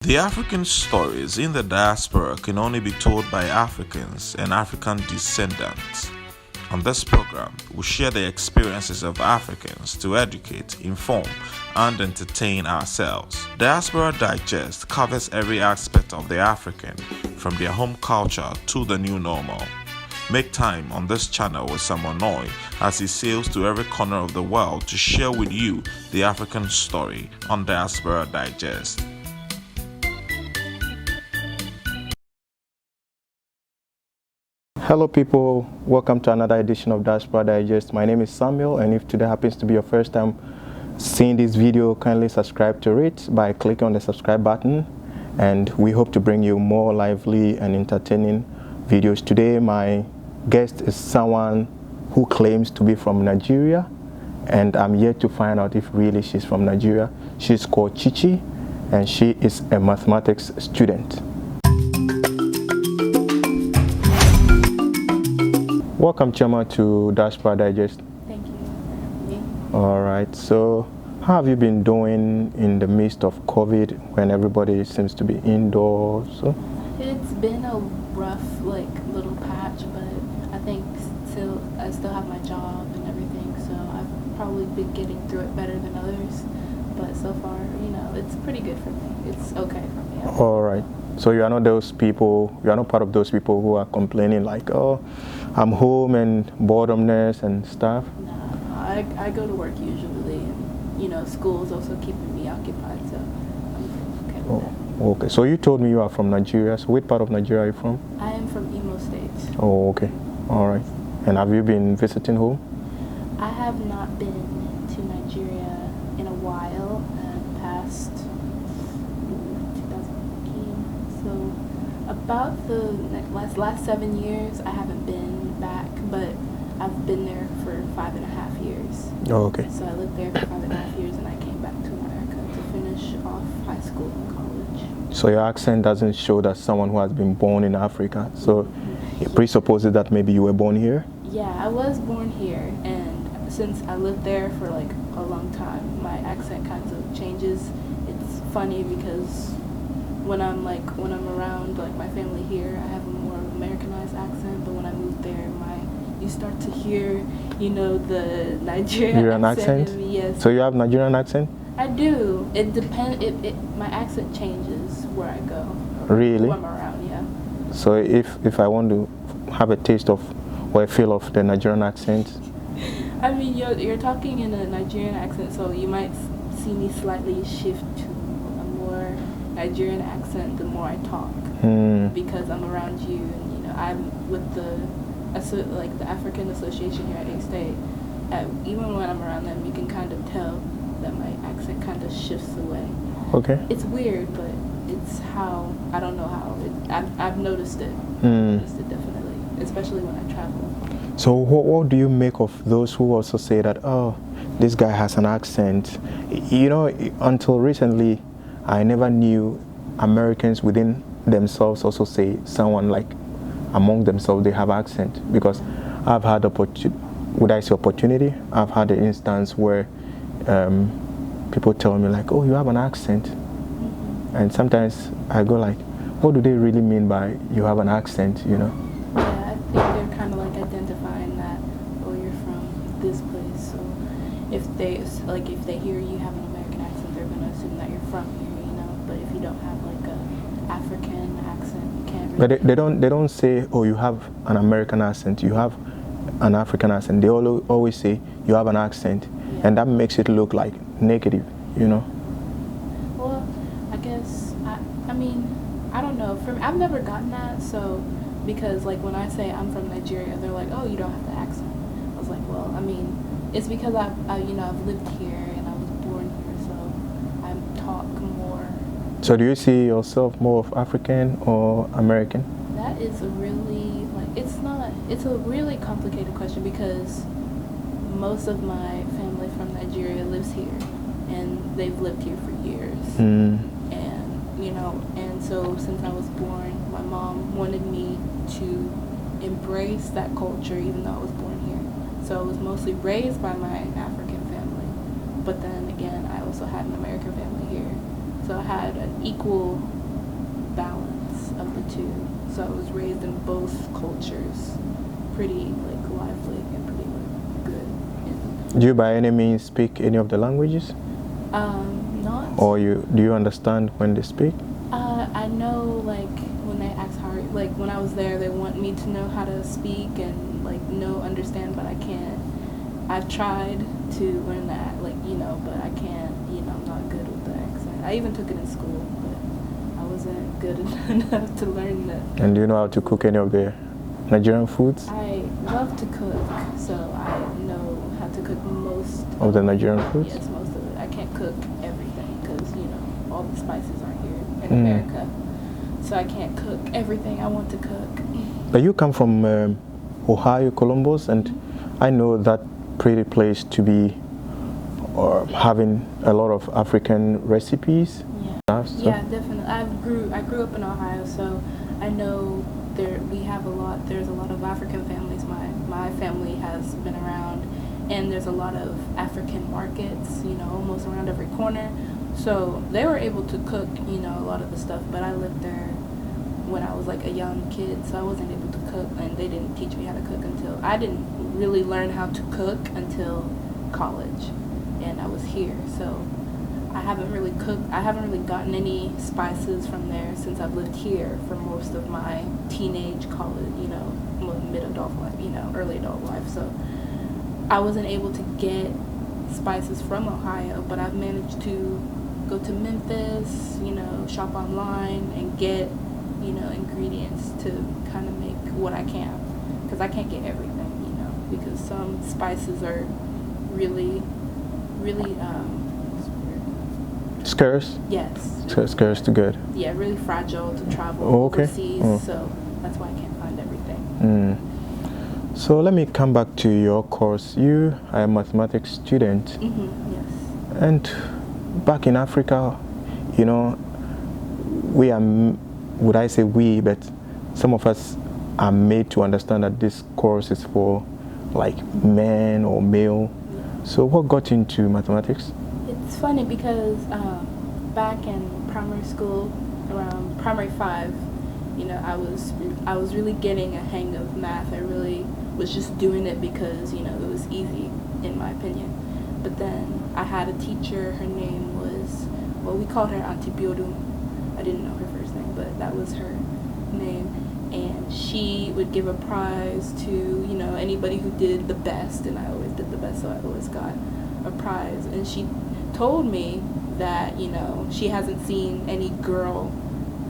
The African stories in the diaspora can only be told by Africans and African descendants. On this program, we share the experiences of Africans to educate, inform, and entertain ourselves. Diaspora Digest covers every aspect of the African, from their home culture to the new normal. Make time on this channel with someone new as he sails to every corner of the world to share with you the African story on Diaspora Digest. Hello people, welcome to another edition of Diaspora Digest. My name is Samuel, and if today happens to be your first time seeing this video, kindly subscribe to it by clicking on the subscribe button, and we hope to bring you more lively and entertaining videos. Today my guest is someone who claims to be from Nigeria, and I'm yet to find out if really she's from Nigeria. She's called Chichi, and she is a mathematics student. Welcome, Chioma, to Diaspora Digest. Thank you for having me. All right, so how have you been doing in the midst of COVID when everybody seems to be indoors? So? It's been a rough, little patch, but I think I still have my job and everything, so I've probably been getting through it better than others. But so far, it's pretty good for me. It's okay for me. All right. So you are not part of those people who are complaining like, oh, I'm home and boredomness and stuff? No, I go to work usually, and, school's also keeping me occupied, so I'm okay with that. Okay, so you told me you are from Nigeria. So which part of Nigeria are you from? I am from Imo State. Oh, okay. All right. And have you been visiting home? I have not been to Nigeria in a while, past 2014. So about the last 7 years, I haven't been back, but I've been there for 5.5 years. Oh, okay. So I lived there for 5.5 years, and I came back to America to finish off high school and college. So your accent doesn't show that someone who has been born in Africa. So it presupposes that maybe you were born here? Yeah, I was born here, and since I lived there for a long time, my accent kind of changes. It's funny because when I'm around my family here, I have a more Americanized accent, but when I moved there, you start to hear, the Nigerian accent in me. Yes. So you have Nigerian accent? I do. It depends. My accent changes where I go. Really? Who I'm around, yeah. So if I want to have a taste of or a feel of the Nigerian accent? I mean, you're talking in a Nigerian accent, so you might see me slightly shift to a more Nigerian accent the more I talk, because I'm around you, and I'm with the African Association here at A-State. Even when I'm around them, you can kind of tell that my accent kind of shifts away. Okay. It's weird, but it's how, I don't know how. I've noticed it. Noticed it definitely, especially when I travel. So what do you make of those who also say that, oh, this guy has an accent? Until recently, I never knew Americans within themselves also say someone among themselves they have accent, because I've had opportunity, I've had an instance where people tell me oh, you have an accent, and sometimes I go what do they really mean by you have an accent? Yeah, I think they're kind of identifying that, oh, you're from this place, so if they hear you have an American accent, they're going to assume that you're from here, but if you don't have a African accent, you can't really. But they don't say, oh, you have an American accent, you have an African accent. They always say you have an accent, yeah. And that makes it look negative, Well, I guess I don't know. I've never gotten that, so because when I say I'm from Nigeria, they're like, oh, you don't have the accent. I was like, well, it's because I've lived here and I was born here, so I talk more. So do you see yourself more of African or American? That is a really it's a really complicated question, because most of my family from Nigeria lives here, and they've lived here for years. And so since I was born, my mom wanted me to embrace that culture even though I was born here. So I was mostly raised by my African family, but then again I also had an American family here. So I had an equal too. So I was raised in both cultures, pretty like lively and pretty like good. And, Do you by any means speak any of the languages? Not. Or do you understand when they speak? I know like when they ask how, like when I was there, they want me to know how to speak and like understand, but I can't. I've tried to learn that, like but I can't. I'm not good with the accent. I even took it in school, but I wasn't good enough to learn that. And do you know how to cook any of the Nigerian foods? I love to cook, so I know how to cook most Of the Nigerian foods? Yes, most of it. I can't cook everything because all the spices aren't here in America, so I can't cook everything I want to cook. But you come from Ohio, Columbus, and I know that pretty place to be having a lot of African recipes. Yeah, yeah, definitely. I grew up in Ohio, so I know there's a lot of African families. My family has been around, and there's a lot of African markets, almost around every corner. So they were able to cook, a lot of the stuff, but I lived there when I was like a young kid, so I wasn't able to cook, and they didn't teach me how to cook until I didn't really learn how to cook until college, and I was here. So I haven't really gotten any spices from there since I've lived here for most of my teenage, college, mid-adult life, early adult life. So I wasn't able to get spices from Ohio, but I've managed to go to Memphis, shop online and get, ingredients to kind of make what I can, because I can't get everything, because some spices are really, really, scarce? Yes. Scarce to good? Yeah, really fragile to travel overseas, so that's why I can't find everything. So let me come back to your course. You are a mathematics student. Yes. And back in Africa, we are, would I say we, but some of us are made to understand that this course is for like men or male. Yeah. So what got you into mathematics? It's funny because back in primary school, around primary 5, I was really getting a hang of math. I really was just doing it because, it was easy, in my opinion. But then I had a teacher, her name was, we called her Auntie Biodum. I didn't know her first name, but that was her name. And she would give a prize to, anybody who did the best, and I always did the best, so I always got a prize. And she told me that, she hasn't seen any girl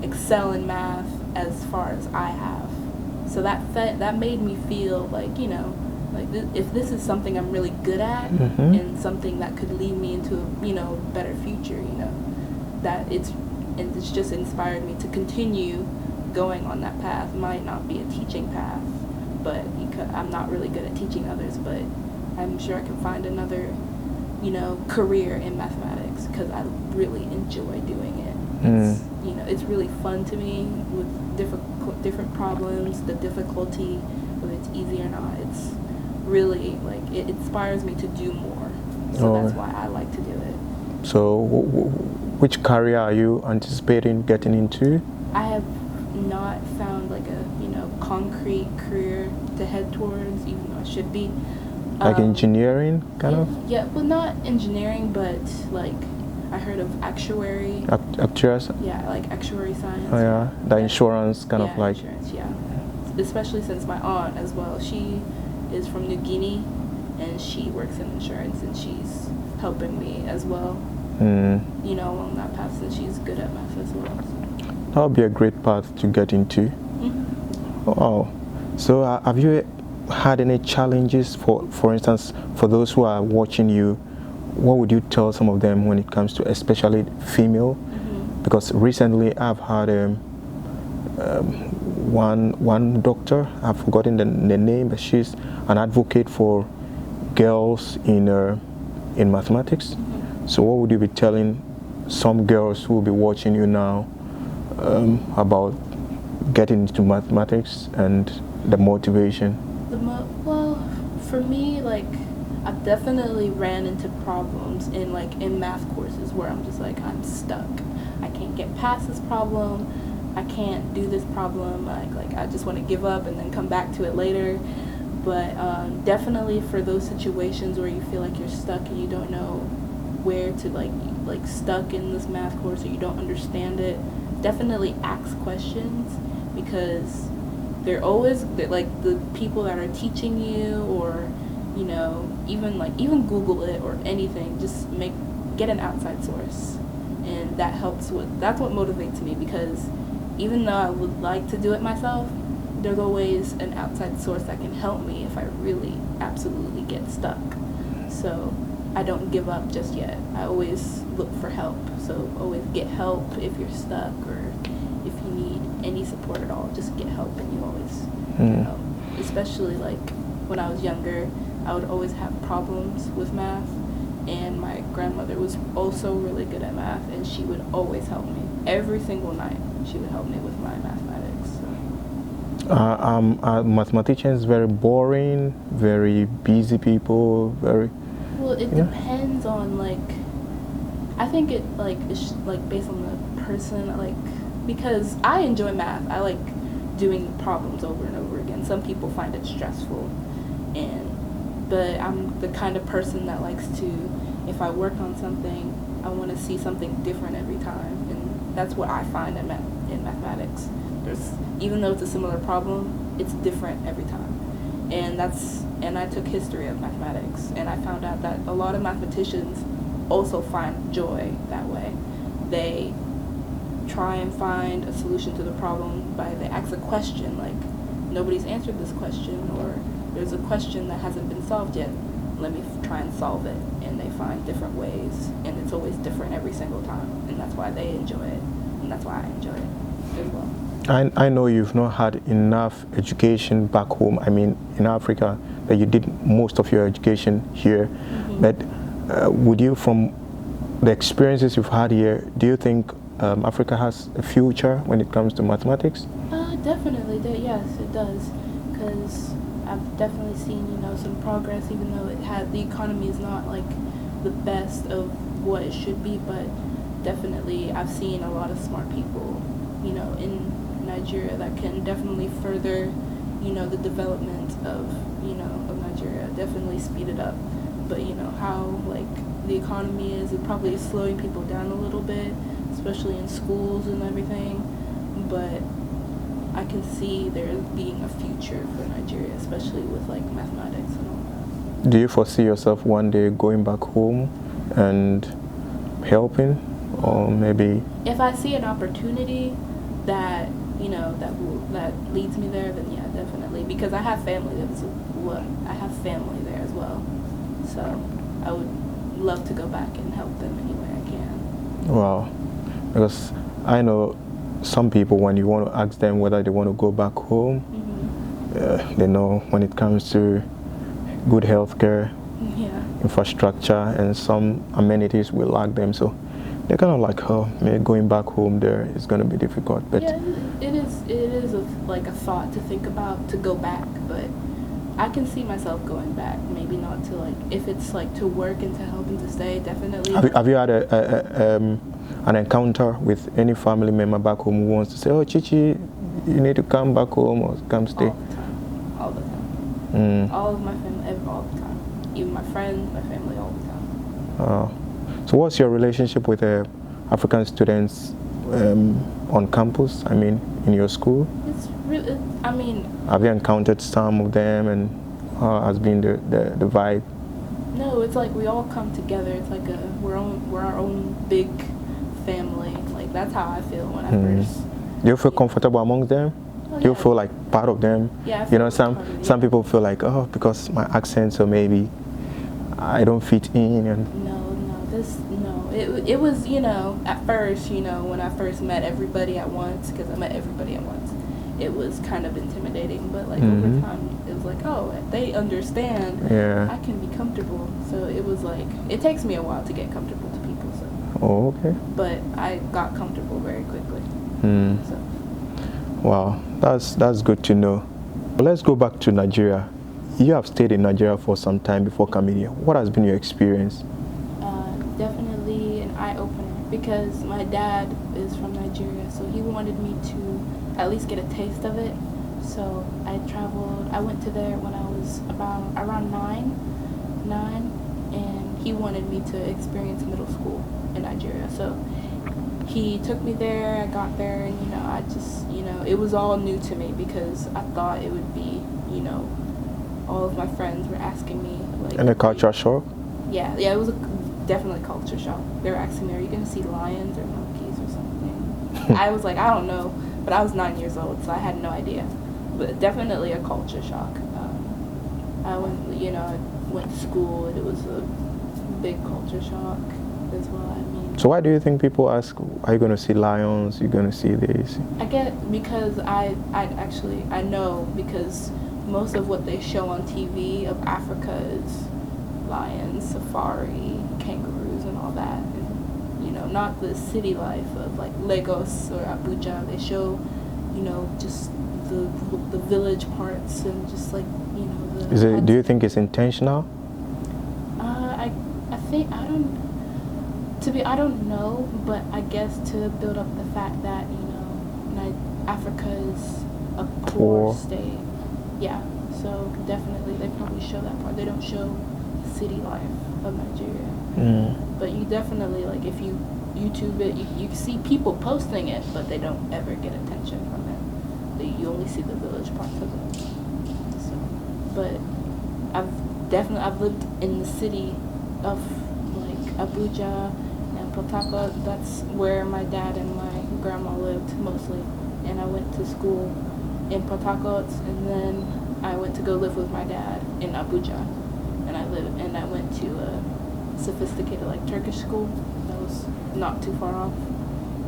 excel in math as far as I have. So that made me feel like, if this is something I'm really good at, and something that could lead me into a, better future, that it's just inspired me to continue going on that path. Might not be a teaching path, but I'm not really good at teaching others, but I'm sure I can find another, career in mathematics, because I really enjoy doing it. It's really fun to me with different problems, the difficulty, whether it's easy or not. It's really it inspires me to do more. So that's why I like to do it. So which career are you anticipating getting into? I have not found like a concrete career to head towards, even though I should be. Like engineering, kind of? Yeah, well, not engineering, but like I heard of actuary. Actuaries? Yeah, like actuary science. Oh yeah, the insurance kind of like. Insurance, yeah. Especially since my aunt as well, she is from New Guinea, and she works in insurance, and she's helping me as well. Along that path, since she's good at math as well. So. That would be a great path to get into. Oh, so have you had any challenges, for instance, for those who are watching you? What would you tell some of them when it comes to especially female? Because recently I've had one doctor, I've forgotten the name, but she's an advocate for girls in mathematics. So what would you be telling some girls who will be watching you now about getting into mathematics and the motivation? Well, for me, I've definitely ran into problems in math courses where I'm just I'm stuck. I can't get past this problem. I can't do this problem. Like I just want to give up and then come back to it later. But definitely for those situations where you feel like you're stuck and you don't know where to like stuck in this math course or you don't understand it, definitely ask questions, because they're always like the people that are teaching you, or you know, even Google it or anything. Just get an outside source, and that's what motivates me, because even though I would like to do it myself, there's always an outside source that can help me if I really absolutely get stuck. So I don't give up just yet. I always look for help. So always get help if you're stuck, or if you need any support at all, just get help, and you always get help. Especially like when I was younger, I would always have problems with math, and my grandmother was also really good at math, and she would always help me. Every single night she would help me with my mathematics. So. Are mathematicians very boring, very busy people, very... Well, it depends on I think it it's based on the person, because I enjoy math. I like doing problems over and over again. Some people find it stressful, but I'm the kind of person that likes to, if I work on something, I want to see something different every time, and that's what I find in mathematics. Even though it's a similar problem, it's different every time, and I took history of mathematics, and I found out that a lot of mathematicians also find joy that way. They try and find a solution to the problem they ask a question, like nobody's answered this question, or there's a question that hasn't been solved yet, let me try and solve it, and they find different ways, and it's always different every single time, and that's why they enjoy it, and that's why I enjoy it as well. I know you've not had enough education back home, I mean in Africa, that you did most of your education here, but would you, from the experiences you've had here, do you think Africa has a future when it comes to mathematics? Definitely, yes, it does, because I've definitely seen, some progress, even though the economy is not the best of what it should be, but definitely I've seen a lot of smart people, in Nigeria that can definitely further, the development of Nigeria, definitely speed it up. But how the economy is, it probably is slowing people down a little bit, especially in schools and everything. But I can see there being a future for Nigeria, especially with mathematics and all that. Do you foresee yourself one day going back home and helping, or maybe? If I see an opportunity that that leads me there, then yeah, definitely, because I have family there as well. So I would love to go back and help them any way I can. Wow, because I know some people, when you want to ask them whether they want to go back home, they know when it comes to good healthcare, infrastructure, and some amenities will lack them. So they're kind of maybe going back home there is going to be difficult. But yeah, it is a thought to think about, to go back, but I can see myself going back. Maybe not to if it's to work and to help and to stay, definitely. Have you had an encounter with any family member back home who wants to say, "Oh, Chichi, you need to come back home or come stay"? All the time. All of my family, all the time. Even my friends, my family, all the time. So what's your relationship with African students on campus? I mean, in your school? It's really, have you encountered some of them, and how has been the vibe? No, it's we all come together. It's we're our own big family. That's how I feel when I first. Do you feel comfortable among them? Oh, Do you feel part of them? Yeah. Some people feel because my accent, so maybe I don't fit in. And it was at first when I first met everybody at once, because I met everybody at once, it was kind of intimidating, but over time it was they understand. I can be comfortable, so it was it takes me a while to get comfortable to people, so. Oh, okay. But I got comfortable very quickly. So. Wow, that's good to know. But let's go back to Nigeria. You have stayed in Nigeria for some time before coming here. What has been your experience? Definitely an eye-opener, because my dad is from Nigeria, so he wanted me to at least get a taste of it. So I went to there when I was around nine, and he wanted me to experience middle school in Nigeria. So he took me there. I got there, and I just it was all new to me because I thought it would be all of my friends were asking me like. And a culture shock. Yeah, it was definitely culture shock. They were asking me, "Are you gonna see lions or monkeys or something?" I was like, "I don't know," but I was 9 years old, so I had no idea. But definitely a culture shock. I went to school, and it was a big culture shock as well. I mean. So why do you think people ask, "Are you going to see lions? You're going to see this?" I get because I know because most of what they show on TV of Africa is lions, safari, kangaroos, and all that. And, not the city life of like Lagos or Abuja. They show, just the village parts and just like the. Do you think it's intentional? I think I don't know, but I guess to build up the fact that Africa is a poor state. Yeah, so definitely they probably show that part. They don't show the city life of Nigeria. But you definitely, like, if you YouTube it, you see people posting it, but they don't ever get attention from it. You only see the village parts of it. So, but I've lived in the city of like Abuja and Port Harcourt. That's where my dad and my grandma lived mostly. And I went to school in Port Harcourt, and then I went to go live with my dad in Abuja. And I went to a sophisticated like Turkish school that was not too far off.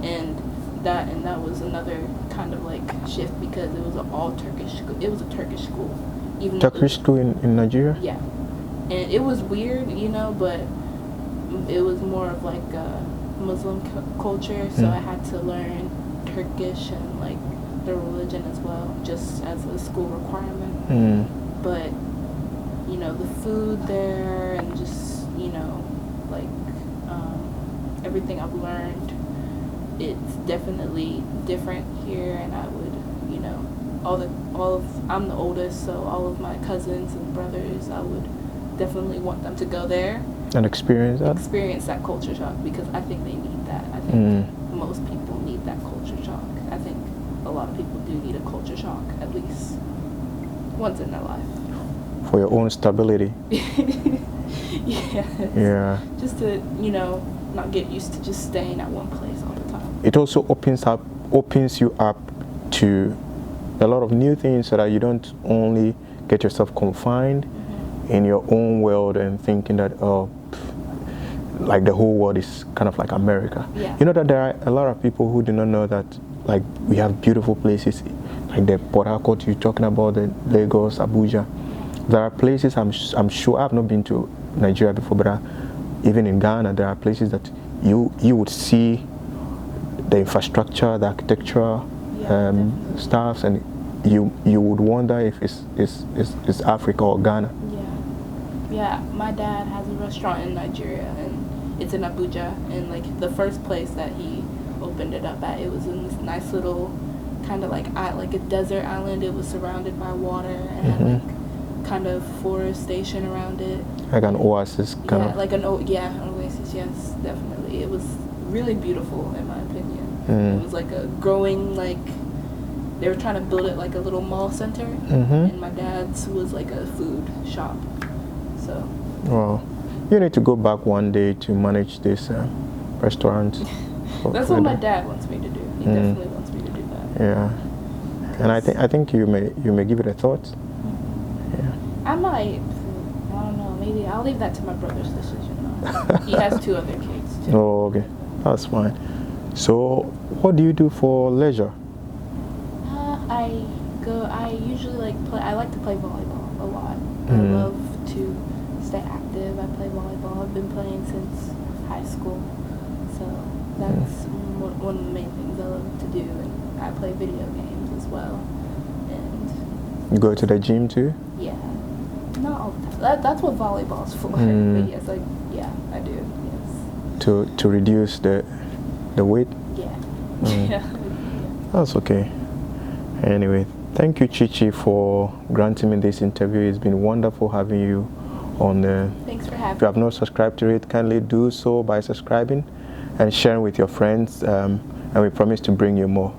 And that was another kind of like shift because it was an all Turkish school. It was a Turkish school. Turkish school in Nigeria? Yeah. And it was weird, but it was more of like a Muslim culture, so I had to learn Turkish and like the religion as well, just as a school requirement. But the food there and just like everything I've learned, it's definitely different here. And I would I'm the oldest, so all of my cousins and brothers, I would definitely want them to go there and experience that culture shock, because I think they need that. I think most people need that culture shock. I think a lot of people do need a culture shock at least once in their life. For your own stability. Yeah. Just to, not get used to just staying at one place all the time. It also opens you up to a lot of new things, so that you don't only get yourself confined in your own world and thinking that, like the whole world is kind of like America. Yeah. You know that there are a lot of people who do not know that, like, we have beautiful places like the Port Harcourt you're talking about, the Lagos, Abuja. There are places, I'm sure, I've not been to Nigeria before, but even in Ghana, there are places that you would see the infrastructure, the architecture, stuff, and you would wonder if it's Africa or Ghana. Yeah, my dad has a restaurant in Nigeria, and it's in Abuja, and like the first place that he opened it up at, it was in this nice little kind of like a desert island. It was surrounded by water and had like kind of forestation around it. Like an oasis kind of. Like an oasis, yes, definitely. It was really beautiful in my opinion. It was like a growing, like, they were trying to build it like a little mall center, and my dad's was like a food shop. So. Well, you need to go back one day to manage this restaurant. That's what my dad wants me to do. He definitely wants me to do that. Yeah, and I think you may give it a thought. Yeah. I might. I don't know. Maybe I'll leave that to my brother's decision. He has 2 other kids too. Oh, okay, that's fine. So, what do you do for leisure? I usually I like to play volleyball a lot. I love to stay active. I play volleyball. I've been playing since high school. So that's one of the main things I love to do. And I play video games as well. And you go to the gym too? Yeah. Not all the time. That's what volleyball's for. But yes, I do. Yes. To reduce the weight? Yeah. Yeah. That's okay. Anyway, thank you, Chichi, for granting me this interview. It's been wonderful having you on the... Thanks for having If you have not subscribed to it, kindly do so by subscribing and sharing with your friends. And we promise to bring you more.